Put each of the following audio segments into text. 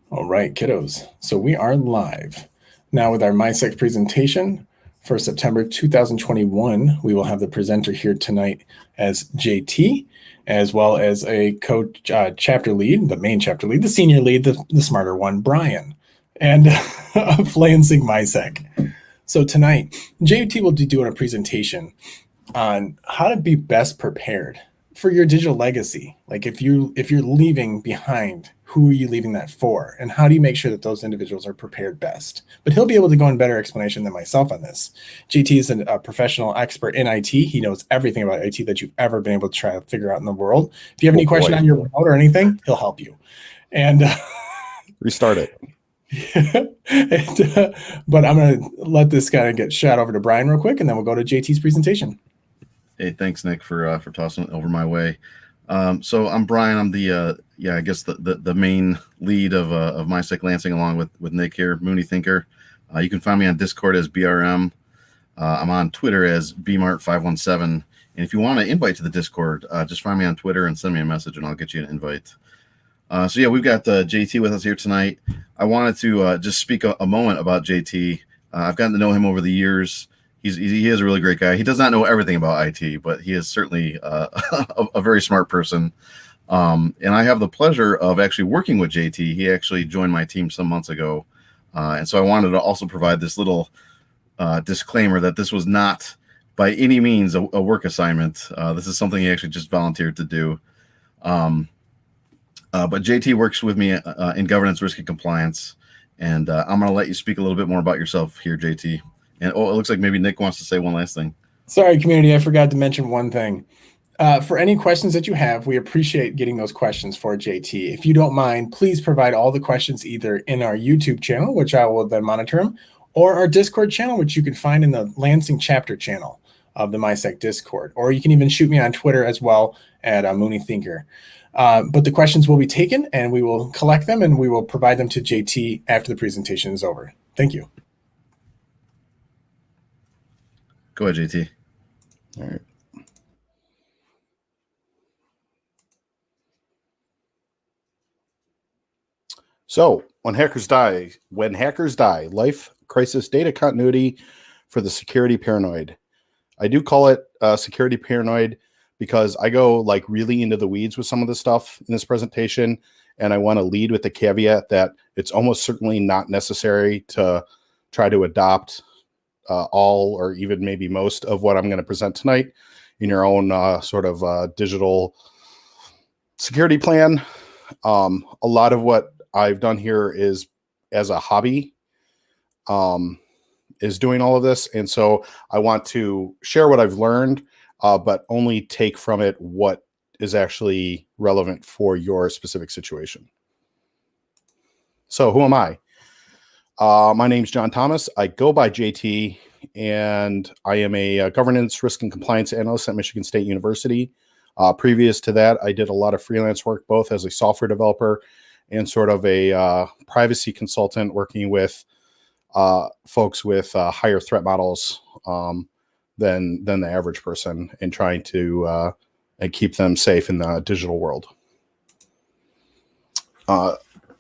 All right, kiddos. So we are live now with our MySec presentation for September 2021. We will have the presenter here tonight as JT, as well as a chapter lead, the main chapter lead, the senior lead, the smarter one, Brian, and of Lansing MySec. So tonight, JT will be doing a presentation on how to be best prepared for your digital legacy. Like if you're leaving behind, who are you leaving that for? And how do you make sure that those individuals are prepared best? But he'll be able to go in better explanation than myself on this. JT is a professional expert in IT. He knows everything about IT that you've ever been able to try to figure out in the world. If you have any question on your remote or anything, he'll help you. And restart it. But I'm going to let this kind of get shot over to Brian real quick, and then we'll go to JT's presentation. Hey, thanks, Nick, for tossing it over my way. So I'm Brian. I'm the I guess the main lead of MySec Lansing, along with Nick here, Mooney Thinker. You can find me on Discord as BRM. I'm on Twitter as BMart517. And if you want an invite to the Discord, just find me on Twitter and send me a message, and I'll get you an invite. So yeah, we've got JT with us here tonight. I wanted to just speak a moment about JT. I've gotten to know him over the years. He is a really great guy. He does not know everything about IT, but he is certainly a very smart person. And I have the pleasure of actually working with JT. He actually joined my team some months ago. And so I wanted to also provide this little disclaimer that this was not by any means a work assignment. This is something he actually just volunteered to do. But JT works with me in governance, risk, and compliance. And I'm going to let you speak a little bit more about yourself here, JT. And it looks like maybe Nick wants to say one last thing. Sorry, community, I forgot to mention one thing. For any questions that you have, we appreciate getting those questions for JT. If you don't mind, please provide all the questions either in our YouTube channel, which I will then monitor them, or our Discord channel, which you can find in the Lansing chapter channel of the MySec Discord. Or you can even shoot me on Twitter as well at Mooney Thinker. But the questions will be taken, and we will collect them, and we will provide them to JT after the presentation is over. Thank you. Go ahead, JT. All right. So when hackers die, life crisis data continuity for the security paranoid. I do call it security paranoid because I go like really into the weeds with some of the stuff in this presentation. And I want to lead with the caveat that it's almost certainly not necessary to try to adopt all or even maybe most of what I'm going to present tonight in your own sort of digital security plan. A lot of what I've done here is as a hobby, is doing all of this. And so I want to share what I've learned, but only take from it what is actually relevant for your specific situation. So who am I? My name's John Thomas. I go by JT, and I am a governance, risk, and compliance analyst at Michigan State University. Previous to that, I did a lot of freelance work, both as a software developer and sort of a privacy consultant, working with folks with higher threat models than the average person, and trying to keep them safe in the digital world.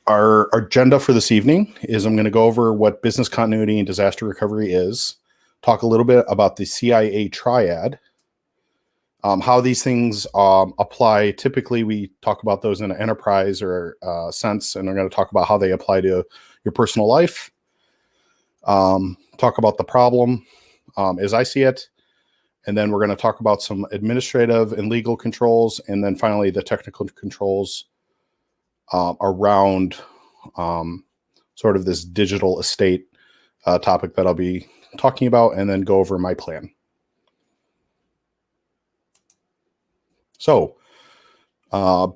Our agenda for this evening is I'm going to go over what business continuity and disaster recovery is, talk a little bit about the CIA triad, how these things apply. Typically, we talk about those in an enterprise or sense, and I'm going to talk about how they apply to your personal life, talk about the problem as I see it, and then we're going to talk about some administrative and legal controls, and then finally the technical controls around sort of this digital estate topic that I'll be talking about, and then go over my plan. So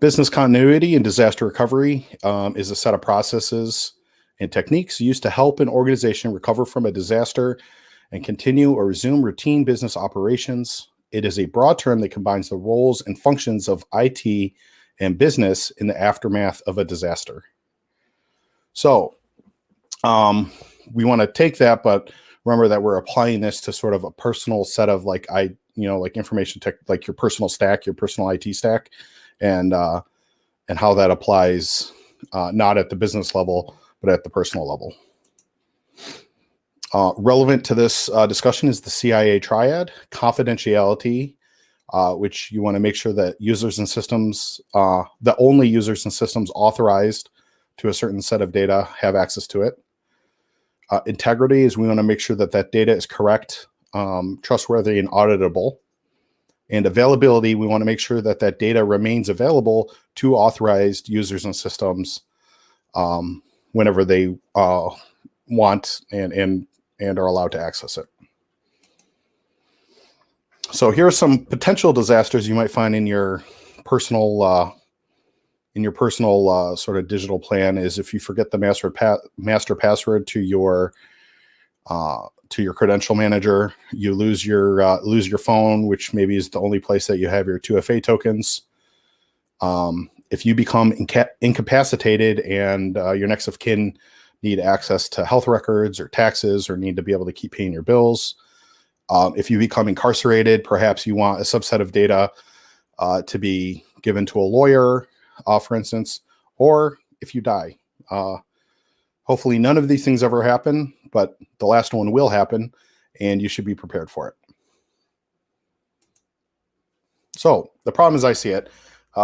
business continuity and disaster recovery is a set of processes and techniques used to help an organization recover from a disaster and continue or resume routine business operations. It is a broad term that combines the roles and functions of IT and business in the aftermath of a disaster. So we want to take that, but remember that we're applying this to sort of a personal set of like information tech, like your personal stack, your personal IT stack. And and how that applies, not at the business level, but at the personal level. Relevant to this discussion is the CIA triad: confidentiality, which you want to make sure that users and systems, that only users and systems authorized to a certain set of data have access to it. Integrity is we want to make sure that that data is correct, trustworthy, and auditable. And availability, we want to make sure that that data remains available to authorized users and systems whenever they want and are allowed to access it. So here are some potential disasters you might find in your personal sort of digital plan. Is if you forget the master password to your credential manager, you lose your phone, which maybe is the only place that you have your 2FA tokens. If you become incapacitated and your next of kin need access to health records or taxes, or need to be able to keep paying your bills. If you become incarcerated, perhaps you want a subset of data to be given to a lawyer, for instance, or if you die. Hopefully none of these things ever happen, but the last one will happen, and you should be prepared for it. So the problem as I see it,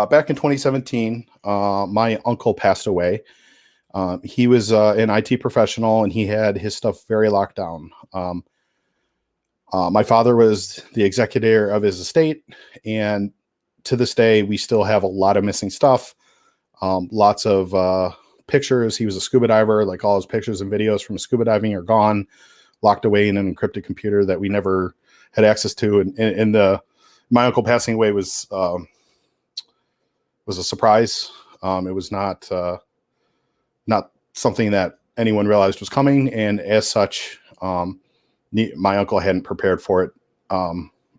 back in 2017, my uncle passed away. He was an IT professional, and he had his stuff very locked down. My father was the executor of his estate, and to this day, we still have a lot of missing stuff. Lots of pictures. He was a scuba diver. Like, all his pictures and videos from scuba diving are gone, locked away in an encrypted computer that we never had access to. And my uncle passing away was a surprise. It was not something that anyone realized was coming, and as such, my uncle hadn't prepared for it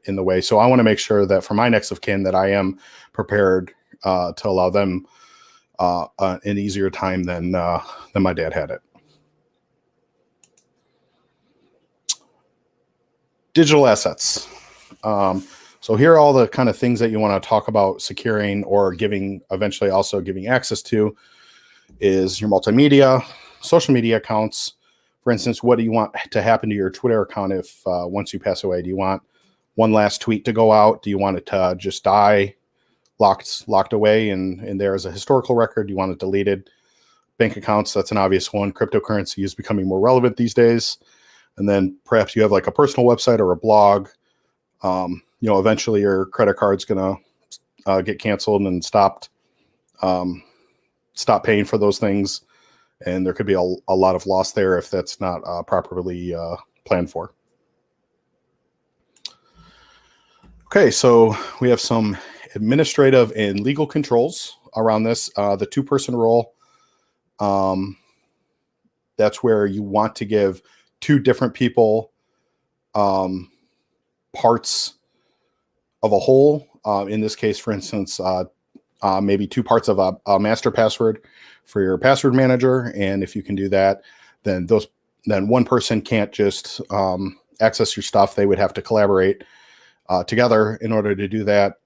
in the way. So I want to make sure that for my next of kin that I am prepared to allow them an easier time than my dad had it. Digital assets. So here are all the kind of things that you want to talk about securing or eventually also giving access to is your multimedia, social media accounts. For instance, what do you want to happen to your Twitter account if once you pass away? Do you want one last tweet to go out? Do you want it to just die, locked away and there as a historical record? Do you want it deleted? Bank accounts, that's an obvious one. Cryptocurrency is becoming more relevant these days. And then perhaps you have like a personal website or a blog. Eventually your credit card's going to get canceled and stop paying for those things. And there could be a lot of loss there if that's not properly planned for. Okay, so we have some administrative and legal controls around this. The two-person rule, that's where you want to give two different people parts of a whole. In this case, for instance, maybe two parts of a master password for your password manager. And if you can do that, then one person can't just access your stuff. They would have to collaborate together in order to do that.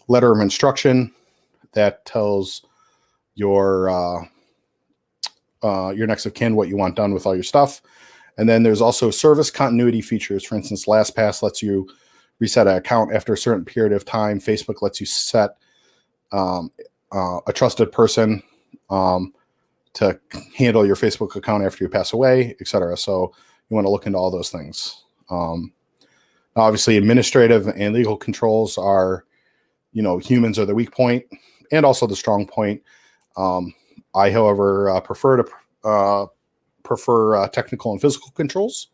Letter of instruction that tells your next of kin what you want done with all your stuff. And then there's also service continuity features. For instance, LastPass lets you reset an account after a certain period of time. Facebook lets you set a trusted person to handle your Facebook account after you pass away, etc. So you want to look into all those things. Obviously, administrative and legal controls are, humans are the weak point and also the strong point. I, however, prefer technical and physical controls,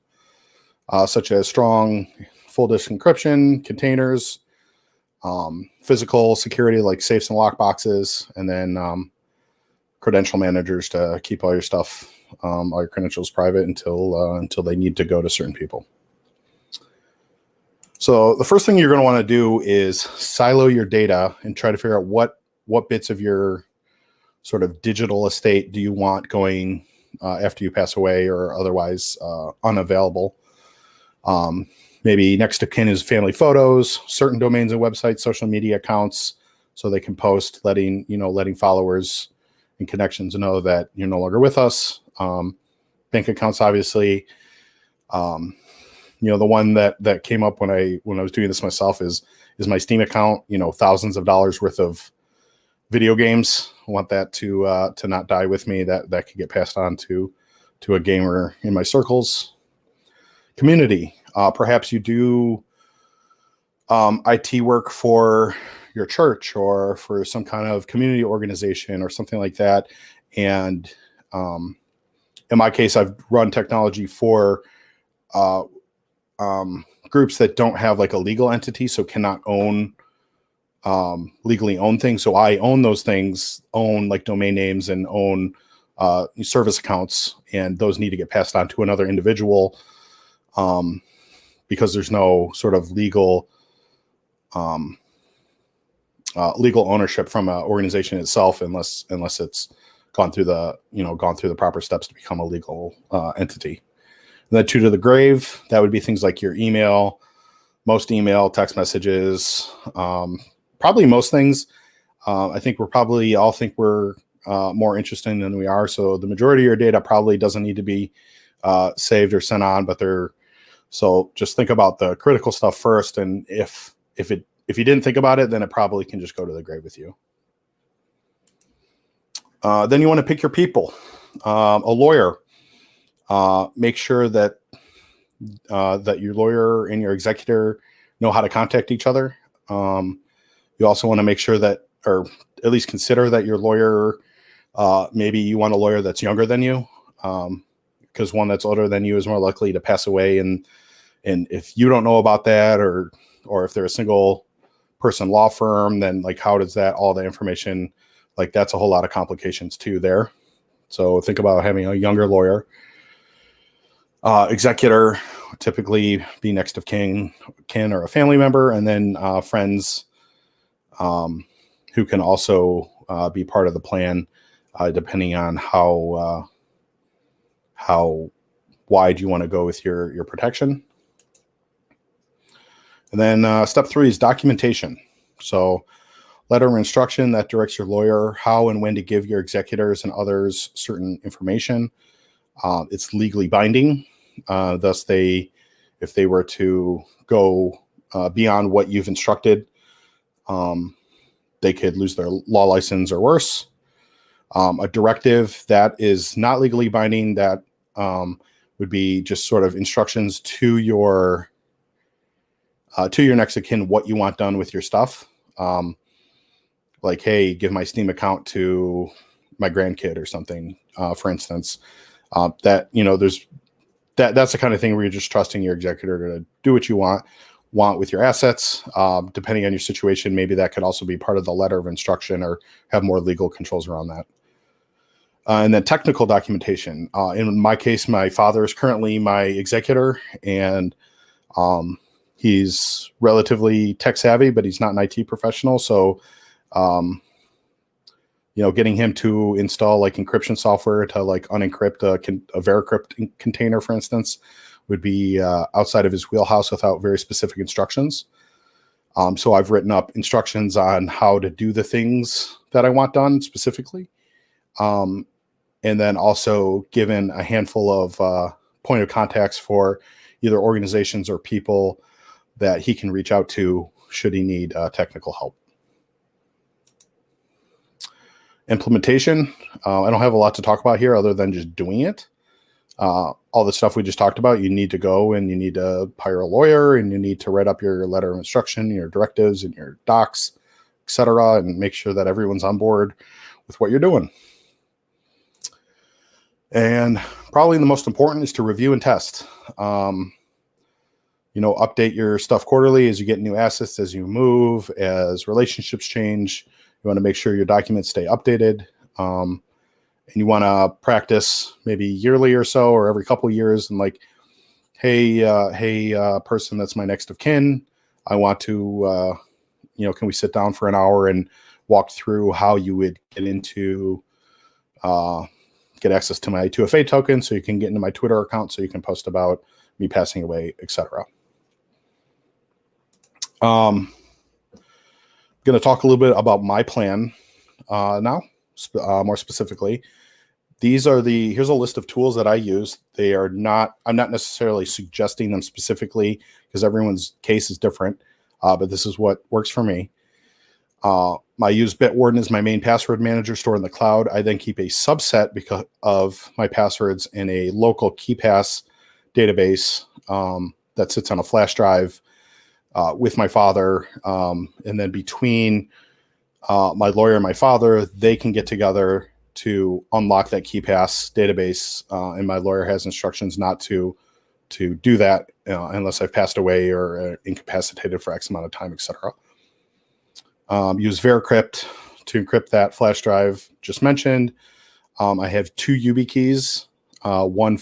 such as strong full disk encryption, containers, physical security like safes and lockboxes, and then credential managers to keep all your stuff, all your credentials private until they need to go to certain people. So the first thing you're going to want to do is silo your data and try to figure out what bits of your sort of digital estate do you want going after you pass away or otherwise unavailable. Maybe next of kin is family photos, certain domains and websites, social media accounts, so they can post letting followers and connections know that you're no longer with us. Bank accounts, obviously. The one that came up when I was doing this myself is my Steam account. Thousands of dollars worth of video games. I want that to not die with me. That could get passed on to a gamer in my circles. Community. Perhaps you do IT work for your church or for some kind of community organization or something like that. And in my case, I've run technology for groups that don't have like a legal entity, so cannot legally own things. So I own those things, own like domain names and own service accounts, and those need to get passed on to another individual because there's no sort of legal ownership from an organization itself unless it's gone through the proper steps to become a legal entity. And then 2 to the grave, that would be things like your email, most email, text messages, probably most things. I think we're more interesting than we are. So the majority of your data probably doesn't need to be saved or sent on, so just think about the critical stuff first. And if you didn't think about it, then it probably can just go to the grave with you. Then you want to pick your people. A lawyer. Make sure that your lawyer and your executor know how to contact each other. You also want to make sure that, or at least consider that your lawyer, maybe you want a lawyer that's younger than you, because one that's older than you is more likely to pass away. And if you don't know about that, or if they're a single person law firm, then like, how does that, all the information, like that's a whole lot of complications too there. So think about having a younger lawyer. Executor, typically be next of kin or a family member, and then friends who can also be part of the plan, depending on how wide you want to go with your protection. And then step 3 is documentation. So letter of instruction that directs your lawyer how and when to give your executors and others certain information. It's legally binding. Thus, if they were to go beyond what you've instructed, they could lose their law license or worse. A directive that is not legally binding, that would be just sort of instructions to your next of kin what you want done with your stuff. Like, hey, give my Steam account to my grandkid or something, for instance. That's the kind of thing where you're just trusting your executor to do what you want with your assets. Depending on your situation, maybe that could also be part of the letter of instruction or have more legal controls around that. And then technical documentation. In my case, my father is currently my executor, and he's relatively tech savvy, but he's not an IT professional. So, getting him to install like encryption software to like unencrypt a Veracrypt container, for instance, would be outside of his wheelhouse without very specific instructions. So I've written up instructions on how to do the things that I want done specifically. And then also given a handful of point of contacts for either organizations or people that he can reach out to should he need technical help. Implementation. I don't have a lot to talk about here other than just doing it. All the stuff we just talked about, you need to go and you need to hire a lawyer, and you need to write up your letter of instruction, your directives and your docs, etc., and make sure that everyone's on board with what you're doing. And probably the most important is to review and test. Update your stuff quarterly as you get new assets, as you move, as relationships change. You want to make sure your documents stay updated. And you want to practice maybe yearly or so, or every couple of years, and like, hey, person that's my next of kin, I want to, can we sit down for an hour and walk through how you would get access to my 2FA token, so you can get into my Twitter account, so you can post about me passing away, etc. going to talk a little bit about my plan now, more specifically. Here's a list of tools that I use. I'm not necessarily suggesting them specifically because everyone's case is different, but this is what works for me. I use Bitwarden as my main password manager stored in the cloud. I then keep a subset because of my passwords in a local KeePass database that sits on a flash drive with my father. And then between my lawyer and my father, they can get together to unlock that KeePass database. And my lawyer has instructions not to do that unless I've passed away or incapacitated for X amount of time, etc. Use Veracrypt to encrypt that flash drive just mentioned. I have 2 YubiKeys, one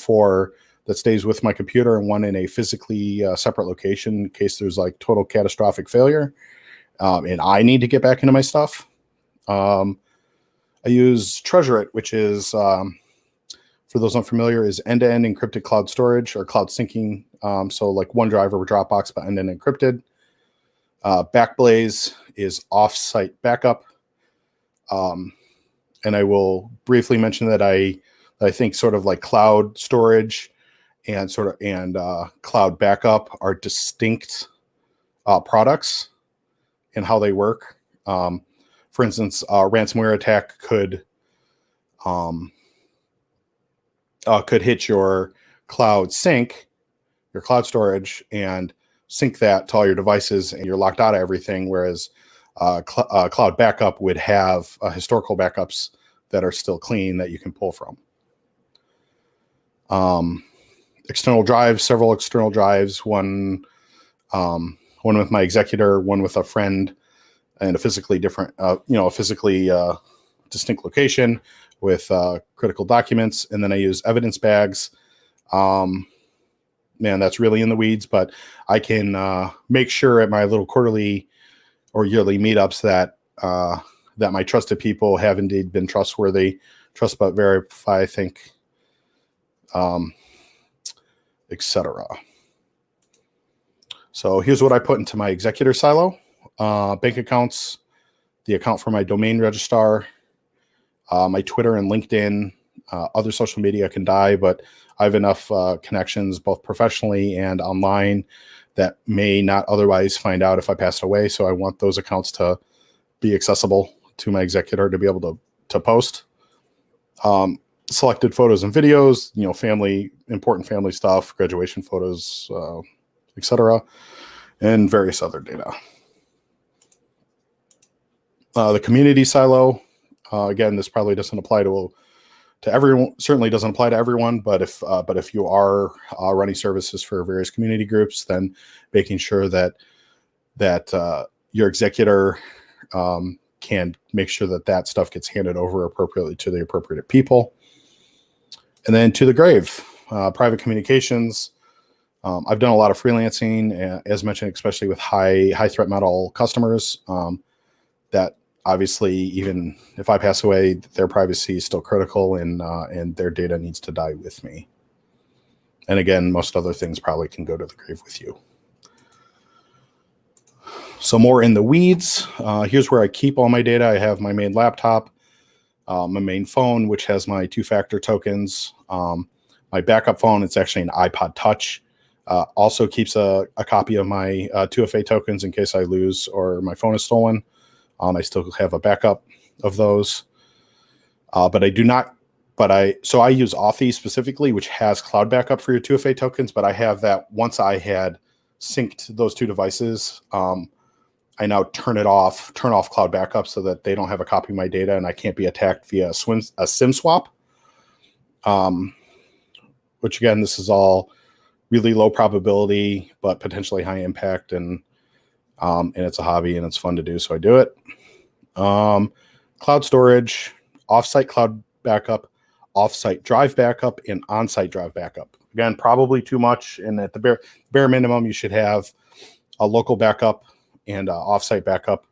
that stays with my computer and one in a physically separate location in case there's like total catastrophic failure and I need to get back into my stuff. I use Treasure It, which is, for those unfamiliar, is end-to-end encrypted cloud storage or cloud syncing. So like OneDrive or Dropbox, but end-to-end encrypted. Backblaze is off-site backup. And I will briefly mention that I think sort of like cloud storage and cloud backup are distinct products and how they work. For instance, a ransomware attack could hit your cloud sync, your cloud storage, and sync that to all your devices, and you're locked out of everything. Whereas cloud backup would have historical backups that are still clean that you can pull from. External drives, several external drives, one with my executor, one with a friend, and a physically different, distinct location with critical documents. And then I use evidence bags. Man, that's really in the weeds, but I can make sure at my little quarterly or yearly meetups that my trusted people have indeed been trustworthy, trust but verify, I think, etc. So here's what I put into my executor silo. Bank accounts, the account for my domain registrar, my Twitter and LinkedIn, other social media can die, but I have enough connections both professionally and online that may not otherwise find out if I passed away. So I want those accounts to be accessible to my executor to be able to post. Selected photos and videos, important family stuff, graduation photos, etc., and various other data. The community silo, again, this probably doesn't apply to everyone. Certainly doesn't apply to everyone, but if you are running services for various community groups, then making sure that your executor can make sure that stuff gets handed over appropriately to the appropriate people. And then to the grave, private communications. I've done a lot of freelancing, as mentioned, especially with high threat metal customers. That obviously, even if I pass away, their privacy is still critical, and their data needs to die with me. And again, most other things probably can go to the grave with you. So more in the weeds. Here's where I keep all my data. I have my main laptop, my main phone, which has my 2-factor tokens. My backup phone, it's actually an iPod Touch. Also keeps a copy of my 2FA tokens in case I lose or my phone is stolen. I still have a backup of those. But I do not, so I use Authy specifically, which has cloud backup for your 2FA tokens, but I have that once I had synced those two devices, I now turn off cloud backup so that they don't have a copy of my data and I can't be attacked via a SIM swap. Which again, this is all really low probability, but potentially high impact, and it's a hobby and it's fun to do, so I do it. Cloud storage, offsite cloud backup, offsite drive backup, and onsite drive backup. Again, probably too much, and at the bare minimum, you should have a local backup and offsite backup,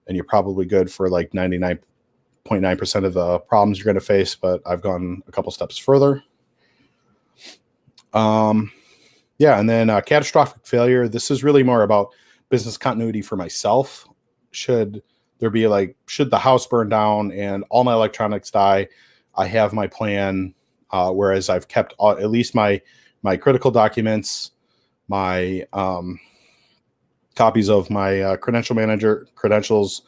and you're probably good for like 99.9% of the problems you're going to face, but I've gone a couple steps further. And then catastrophic failure. This is really more about business continuity for myself. should the house burn down and all my electronics die, I have my plan. Whereas I've kept at least my critical documents, my copies of my credentials,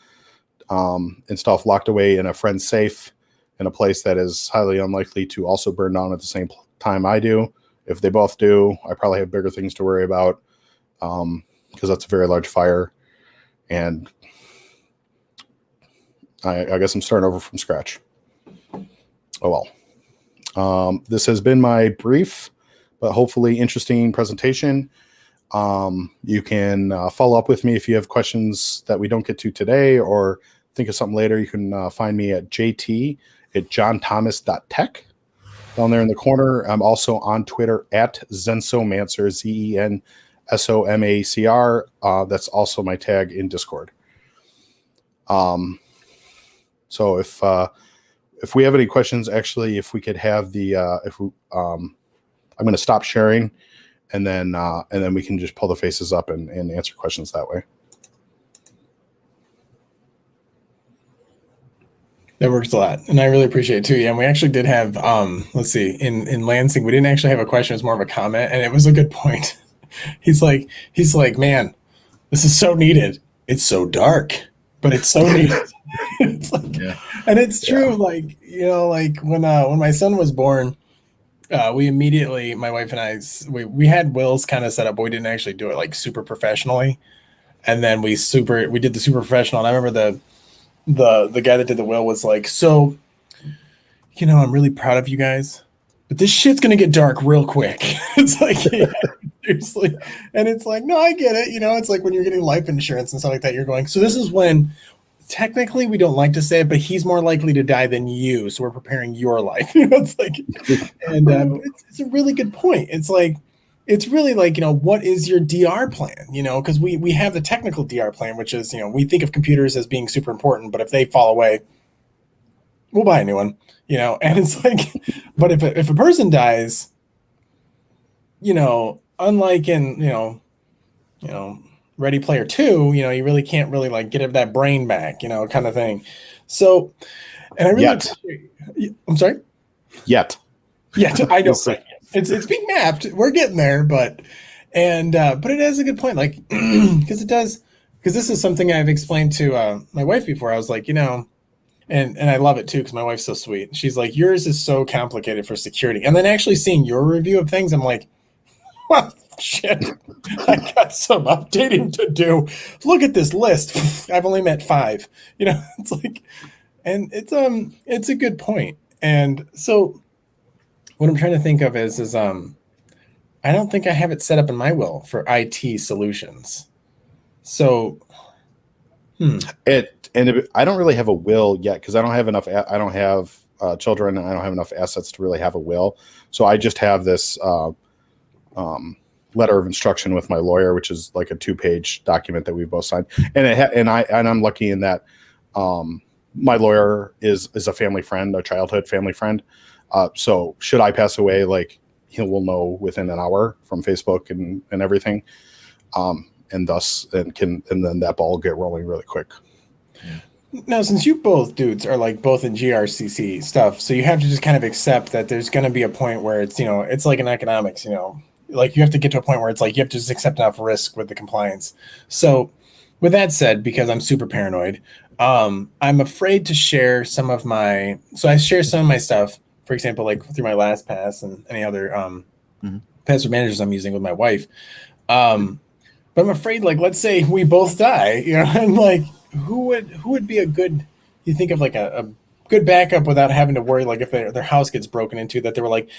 and stuff locked away in a friend's safe in a place that is highly unlikely to also burn down at the same time I do. If they both do, I probably have bigger things to worry about, because that's a very large fire. And I guess I'm starting over from scratch. Oh well. This has been my brief, but hopefully interesting presentation. You can follow up with me if you have questions that we don't get to today or think of something later. You can find me at jt@johnthomas.tech down there in the corner. I'm also on Twitter at Zensomancer, ZENSOMACR. That's also my tag in Discord. So if we have any questions, actually, if we could have the I'm going to stop sharing, and then we can just pull the faces up and answer questions that way. That works a lot, and I really appreciate it too. Yeah, and we actually did have let's see, in Lansing, we didn't actually have a question; it was more of a comment, and it was a good point. He's like, man, this is so needed. It's so dark, but it's so needed. It's like, yeah. And it's true. Yeah. Like, you know, like when my son was born, we immediately, my wife and I, we had wills kind of set up, but we didn't actually do it like super professionally. And then we did the super professional. And I remember the guy that did the will was like, so, you know, I'm really proud of you guys, but this shit's going to get dark real quick. It's like, yeah, seriously. And it's like, no, I get it. You know, it's like when you're getting life insurance and stuff like that, you're going, so this is when technically we don't like to say it, but he's more likely to die than you. So we're preparing your life. You know, it's like, and it's a really good point. It's like, it's really like, you know, what is your DR plan? You know, because we have the technical DR plan, which is, you know, we think of computers as being super important, but if they fall away, we'll buy a new one, you know. And it's like, but if a person dies, you know, unlike in, you know, Ready Player 2, you know, you really can't really like get that brain back, you know, kind of thing. So, and I really, I'm sorry? Yet, I know. Right? It's being mapped. We're getting there, but it has a good point, like, because this is something I've explained to my wife before. I was like, you know, and I love it too, because my wife's so sweet. She's like, yours is so complicated for security. And then actually seeing your review of things, I'm like, well, shit, I got some updating to do. Look at this list. I've only met 5. You know, it's like, and it's a good point. And so what I'm trying to think of is I don't think I have it set up in my will for IT solutions. So, I don't really have a will yet because I don't have enough. I don't have children, and I don't have enough assets to really have a will. So I just have this letter of instruction with my lawyer, which is like a 2-page document that we both signed. And I'm lucky in that my lawyer is a family friend, a childhood family friend. So should I pass away, like he will know within an hour from Facebook and everything. And then that ball will get rolling really quick. Now, since you both dudes are like both in GRCC stuff, so you have to just kind of accept that there's going to be a point where it's, you know, it's like in economics, you know, like you have to get to a point where it's like you have to just accept enough risk with the compliance. So with that said, because I'm super paranoid, I'm afraid to share some of my, so I share some of my stuff, for example, like through my LastPass and any other password managers I'm using with my wife. But I'm afraid, like, let's say we both die, you know, and like, who would be a good, you think of like a good backup without having to worry, like if their house gets broken into, that they were like,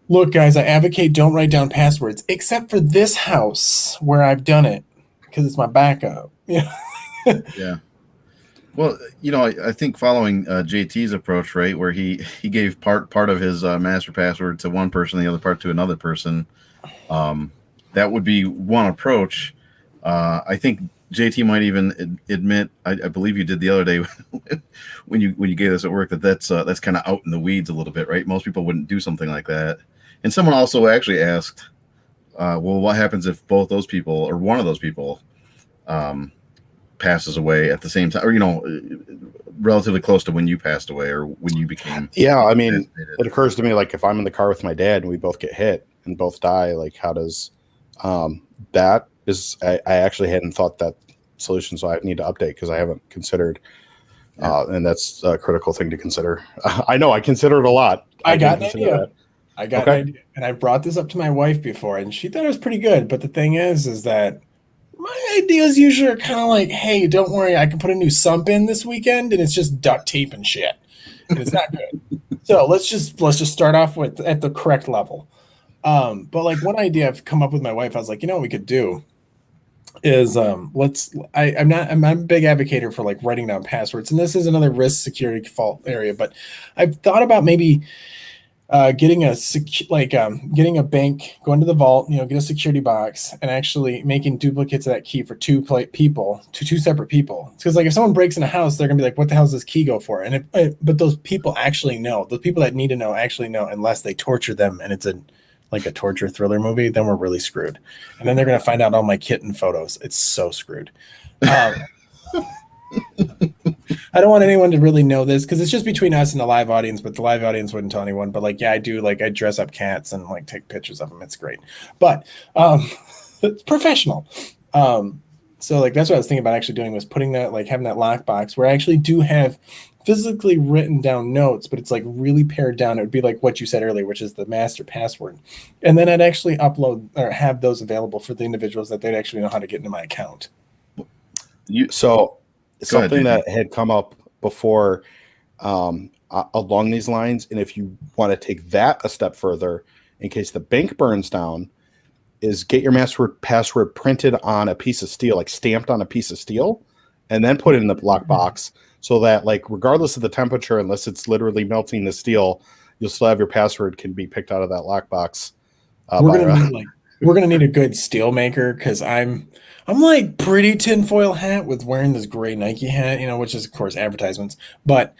look, guys, I advocate don't write down passwords, except for this house where I've done it, because it's my backup. Yeah. Yeah. Well, you know, I think following JT's approach, right, where he gave part of his master password to one person, the other part to another person, that would be one approach. I think JT might even admit, I believe you did the other day when you gave us at work, that's kind of out in the weeds a little bit, right? Most people wouldn't do something like that. And someone also actually asked, well, what happens if both those people or one of those people passes away at the same time, or relatively close to when you passed away or when you became. Yeah, I mean, fascinated. it occurs to me, like, if I'm in the car with my dad and we both get hit and both die, like, how does that is? I actually hadn't thought that solution, so I need to update because I haven't considered, and that's a critical thing to consider. I know I consider it a lot. I got an didn't consider idea. that. I got Okay. an idea, and I brought this up to my wife before, and she thought it was pretty good. But the thing is that my ideas usually are kind of like, "Hey, don't worry, I can put a new sump in this weekend, and it's just duct tape and shit, and it's not good." So let's just start off with at the correct level. But like one idea I've come up with my wife, I was like, what we could do is I'm a big advocate for like writing down passwords, and this is another risk security fault area, but I've thought about maybe getting getting a bank, going to the vault, get a security box, and actually making duplicates of that key for two separate people. Because like if someone breaks in a house, they're gonna be like, "What the hell does this key go for?" And but those people actually know. Those people that need to know actually know, unless they torture them, and it's like a torture thriller movie. Then we're really screwed. And then they're gonna find out all my kitten photos. It's so screwed. I don't want anyone to really know this because it's just between us and the live audience, but the live audience wouldn't tell anyone. But like, yeah, I do. Like, I dress up cats and like take pictures of them. It's great, but it's professional. So like that's what I was thinking about actually doing, was putting that, like having that lockbox where I actually do have physically written down notes, but it's like really pared down. It would be like what you said earlier, which is the master password, and then I'd actually upload or have those available for the individuals that they'd actually know how to get into my account. So something ahead, that had come up before along these lines, and if you want to take that a step further, in case the bank burns down, is get your password printed on a piece of steel, like stamped on a piece of steel, and then put it in the lockbox, so that like regardless of the temperature, unless it's literally melting the steel, you'll still have your password can be picked out of that lockbox. We're gonna need a good steel maker, because I'm like pretty tinfoil hat with wearing this gray Nike hat, which is of course advertisements, but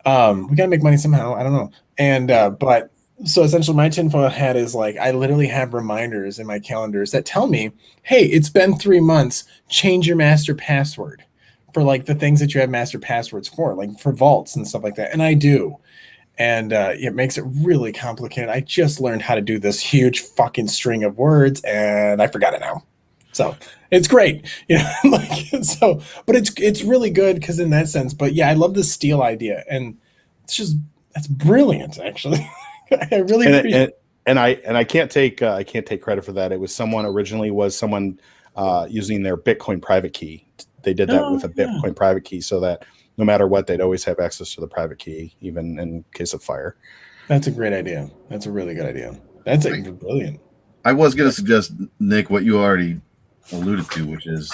we gotta make money somehow. I don't know. And but so essentially my tinfoil hat is like, I literally have reminders in my calendars that tell me, hey, it's been 3 months, change your master password for like the things that you have master passwords for, like for vaults and stuff like that. And I do. And it makes it really complicated. I just learned how to do this huge fucking string of words, and I forgot it now. So it's great, but it's really good because in that sense. But yeah, I love the steel idea, and that's brilliant, actually. I really appreciate. And I can't take credit for that. It was someone using their Bitcoin private key. They did that with a Bitcoin private key, so that no matter what, they'd always have access to the private key, even in case of fire. That's a great idea. That's a really good idea. That's brilliant. I was going to suggest, Nick, what you already alluded to, which is,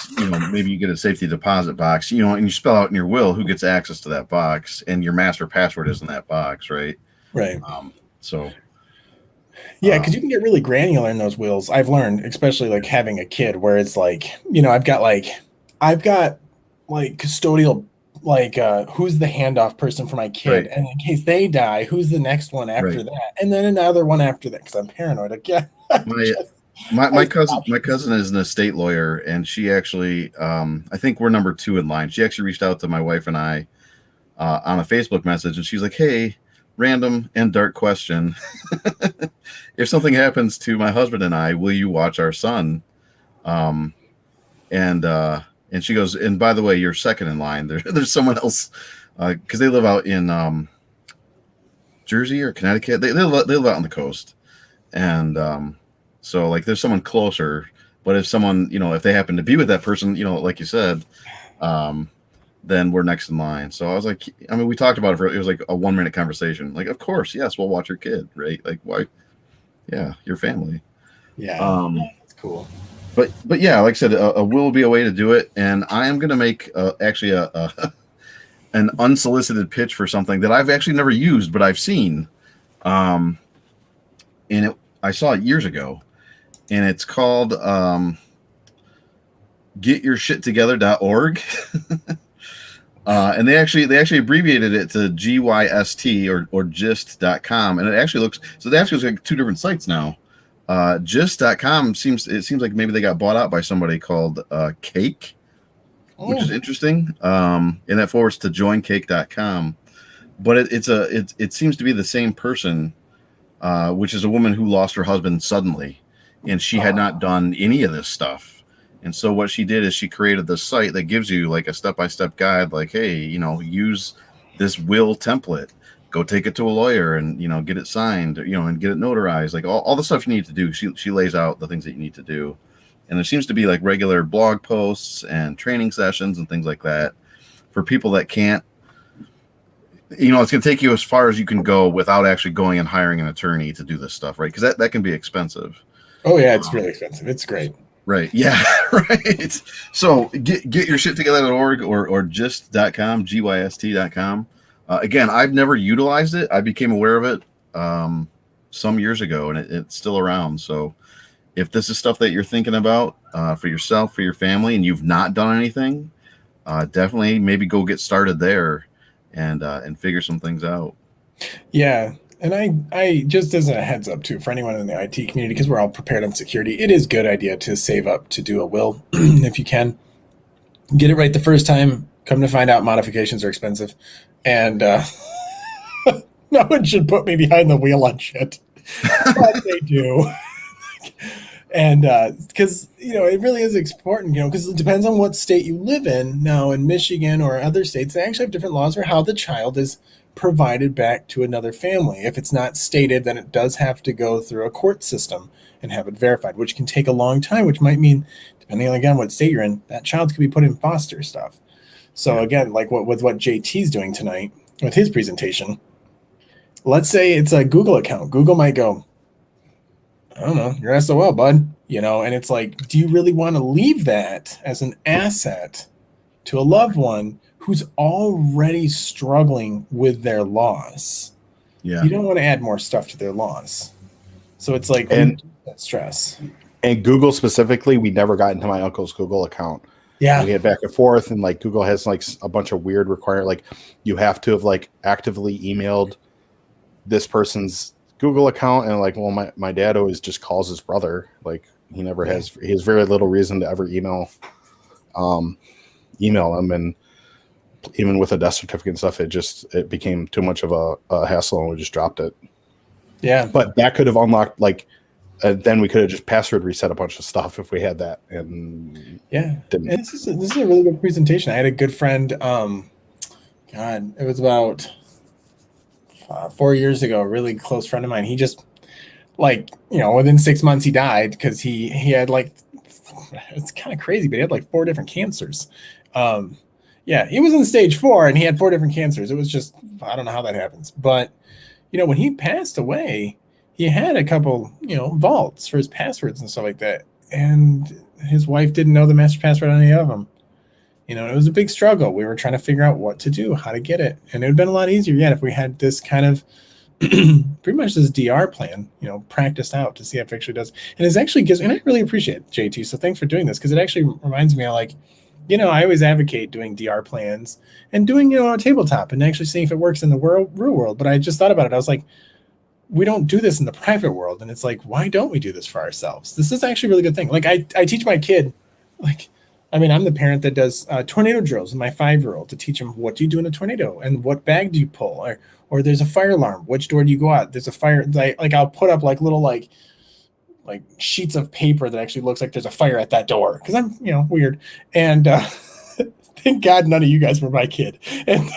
maybe you get a safety deposit box, and you spell out in your will who gets access to that box, and your master password is in that box, right? Right. So. Yeah, because you can get really granular in those wills. I've learned, especially like having a kid, where it's like, I've got custodial, like who's the handoff person for my kid, right. And in case they die, who's the next one after that, and then another one after that, because I'm paranoid again. My cousin is an estate lawyer, and she actually I think we're number 2 in line. She actually reached out to my wife and I on a Facebook message, and she's like, hey, random and dark question. If something happens to my husband and I, will you watch our son? And she goes, and by the way, you're second in line. There's someone else, because they live out in Jersey or Connecticut. They live out on the coast, and so like there's someone closer. But if someone, if they happen to be with that person, like you said, then we're next in line. So I was like, we talked about it. It was like a 1-minute conversation. Like, of course, yes, we'll watch your kid, right? Like, why? Yeah, your family. Yeah, that's cool. But yeah, like I said, a will be a way to do it, and I am going to make actually an unsolicited pitch for something that I've actually never used, but I've seen, and I saw it years ago, and it's called getyourshittogether.org. And they actually abbreviated it to GYST or gist.com, and it actually looks like 2 different sites now. Gist.com seems like maybe they got bought out by somebody called Cake. which is interesting. And that forwards to joincake.com. But it seems to be the same person, which is a woman who lost her husband suddenly, and she had not done any of this stuff. And so what she did is she created this site that gives you like a step-by-step guide, like, hey, use this will template, go take it to a lawyer and, get it signed, and get it notarized, like all the stuff you need to do. She lays out the things that you need to do. And there seems to be like regular blog posts and training sessions and things like that for people that can't, it's going to take you as far as you can go without actually going and hiring an attorney to do this stuff, right? Because that can be expensive. Oh yeah, it's really expensive. It's great. Right. Yeah. Right. So get your shit together.org or gist.com, GYST.com. Again, I've never utilized it. I became aware of it some years ago, and it's still around. So if this is stuff that you're thinking about for yourself, for your family, and you've not done anything, definitely maybe go get started there and figure some things out. Yeah. And I just as a heads up too, for anyone in the IT community, because we're all prepared on security, it is a good idea to save up to do a will if you can. Get it right the first time. Come to find out, modifications are expensive. And no one should put me behind the wheel on shit. But they do. And because, it really is important, because it depends on what state you live in. Now, in Michigan or other states, they actually have different laws for how the child is provided back to another family. If it's not stated, then it does have to go through a court system and have it verified, which can take a long time, which might mean, depending on, again, what state you're in, that child could be put in foster stuff. So again, like with what JT's doing tonight with his presentation, let's say it's a Google account. Google might go, I don't know, you're SOL, bud. And it's like, do you really want to leave that as an asset to a loved one who's already struggling with their loss? Yeah. You don't want to add more stuff to their loss. So it's like, and that stress. And Google specifically, we never got into my uncle's Google account. Yeah. We had back and forth, and like Google has like a bunch of weird like you have to have like actively emailed this person's Google account, and like, well, my dad always just calls his brother. Like he has very little reason to ever email him, and even with a death certificate and stuff, it became too much of a hassle, and we just dropped it. Yeah. But that could have unlocked then we could have just password reset a bunch of stuff if we had that. And and this is a really good presentation. I had a good friend. God, it was about 4 years ago. A really close friend of mine. He just within 6 months he died because he had it's kind of crazy, but he had 4 different cancers. He was in stage 4 and he had 4 different cancers. It was just, I don't know how that happens, but when he passed away, he had a couple, vaults for his passwords and stuff like that. And his wife didn't know the master password on any of them. It was a big struggle. We were trying to figure out what to do, how to get it. And it would have been a lot easier yet if we had this kind of pretty much this DR plan, practiced out to see if it actually does. And it actually gives, and I really appreciate it, JT. So thanks for doing this, because it actually reminds me of I always advocate doing DR plans and doing, a tabletop and actually seeing if it works in the real world. But I just thought about it. I was like, we don't do this in the private world. And it's like, why don't we do this for ourselves? This is actually a really good thing. I teach my kid, I'm the parent that does tornado drills with my 5-year-old to teach him, what do you do in a tornado and what bag do you pull? Or there's a fire alarm. Which door do you go out? There's a fire. I'll put up little sheets of paper that actually looks like there's a fire at that door. Cause I'm, weird. And thank God none of you guys were my kid. And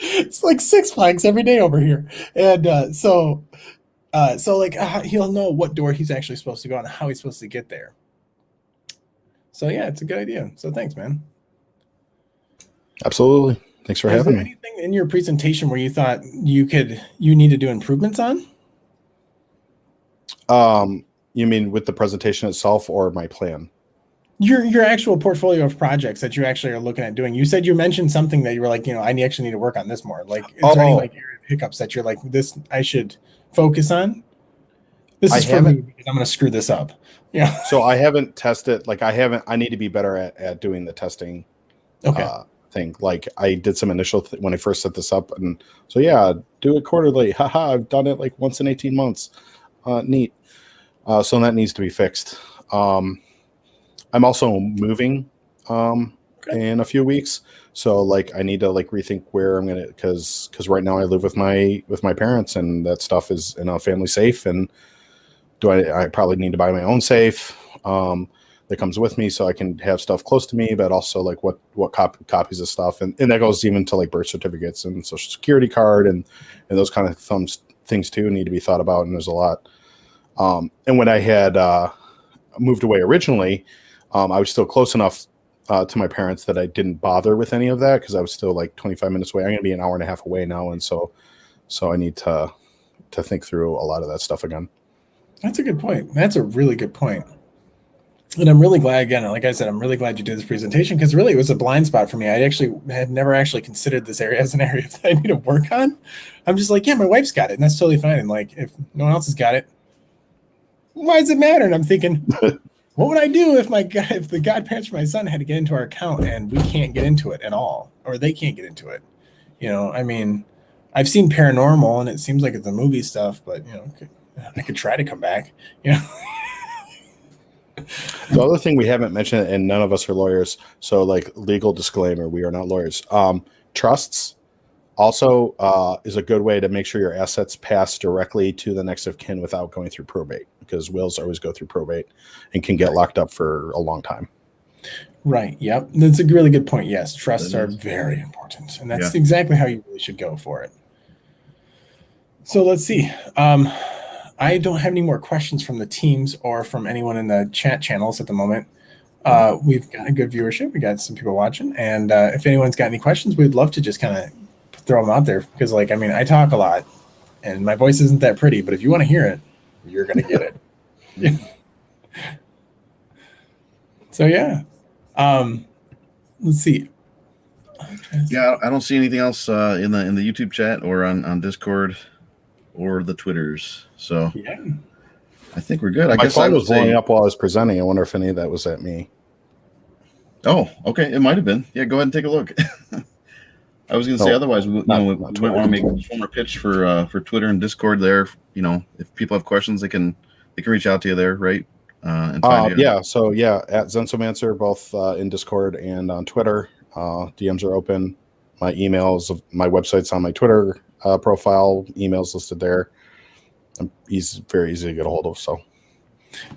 it's like Six Flags every day over here. And he'll know what door he's actually supposed to go on and how he's supposed to get there. So yeah, it's a good idea. So thanks, man. Absolutely. Thanks for having me. Anything in your presentation where you thought you need to do improvements on? You mean with the presentation itself or my plan? Your actual portfolio of projects that you actually are looking at doing. You said you mentioned something that you were like, I actually need to work on this more. Is there any area of hiccups that you're like, this I should focus on? This is for me because I'm going to screw this up. Yeah. So I haven't tested. I need to be better at doing the testing. Okay. Thing. I did some initial when I first set this up, and so do it quarterly. Haha, I've done it once in 18 months. Neat. So that needs to be fixed. I'm also moving in a few weeks, so like I need to like rethink where I'm gonna, because right now I live with my parents, and that stuff is family safe. And I probably need to buy my own safe that comes with me, so I can have stuff close to me, but also like what copies of stuff, and that goes even to like birth certificates and social security card and those kind of things too need to be thought about. And there's a lot. And when I had moved away originally, I was still close enough to my parents that I didn't bother with any of that, because I was still like 25 minutes away. I'm going to be an hour and a half away now, and so I need to think through a lot of that stuff again. That's a good point. That's a really good point. And I'm really glad, again, like I said, I'm really glad you did this presentation, because really it was a blind spot for me. I had never actually considered this area as an area that I need to work on. I'm just like, yeah, my wife's got it, and that's totally fine. And like, if no one else has got it, why does it matter? And I'm thinking, what would I do if the godparents for my son had to get into our account and we can't get into it at all, or they can't get into it? I mean, I've seen paranormal, and it seems like it's the movie stuff, but I could try to come back. The other thing we haven't mentioned, and none of us are lawyers, so like legal disclaimer, we are not lawyers. Trusts also is a good way to make sure your assets pass directly to the next of kin without going through probate, because wills always go through probate and can get locked up for a long time. Right. Yep. That's a really good point. Yes. Trusts are very important, and that's exactly how you really should go for it. So let's see. I don't have any more questions from the teams or from anyone in the chat channels at the moment. We've got a good viewership. We got some people watching. And if anyone's got any questions, we'd love to just kind of throw them out there, because like, I mean, I talk a lot and my voice isn't that pretty, but if you want to hear it, you're going to get it. Yeah. So yeah. Let's see. Yeah, I don't see anything else in the YouTube chat or on Discord or the Twitters. So yeah, I think we're good. I My guess phone was blowing up while I was presenting. I wonder if any of that was at me. Oh, okay. It might have been. Yeah, go ahead and take a look. I was going to say, otherwise, we might want to make one more pitch for Twitter and Discord there. If people have questions, they can reach out to you there, right? And find you. Yeah. So yeah, at Zensomancer, both in Discord and on Twitter. DMs are open. My emails, my website's on my Twitter profile. Emails listed there. He's very easy to get a hold of. So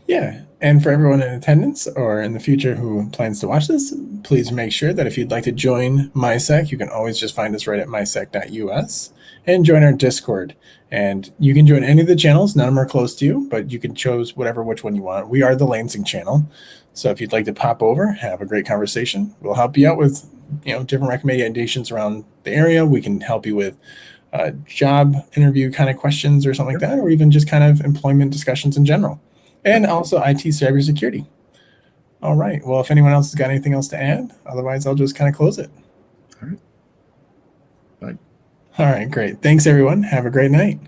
yeah. And for everyone in attendance or in the future who plans to watch this, please make sure that if you'd like to join MySec, you can always just find us right at mysec.us and join our Discord. And you can join any of the channels. None of them are close to you, but you can choose which one you want. We are the Lansing channel. So if you'd like to pop over, have a great conversation, we'll help you out with different recommendations around the area. We can help you with job interview kind of questions or something like that, or even just kind of employment discussions in general. And also IT cybersecurity. All right. Well, if anyone else has got anything else to add, otherwise I'll just kind of close it. All right. Bye. All right, great. Thanks, everyone. Have a great night.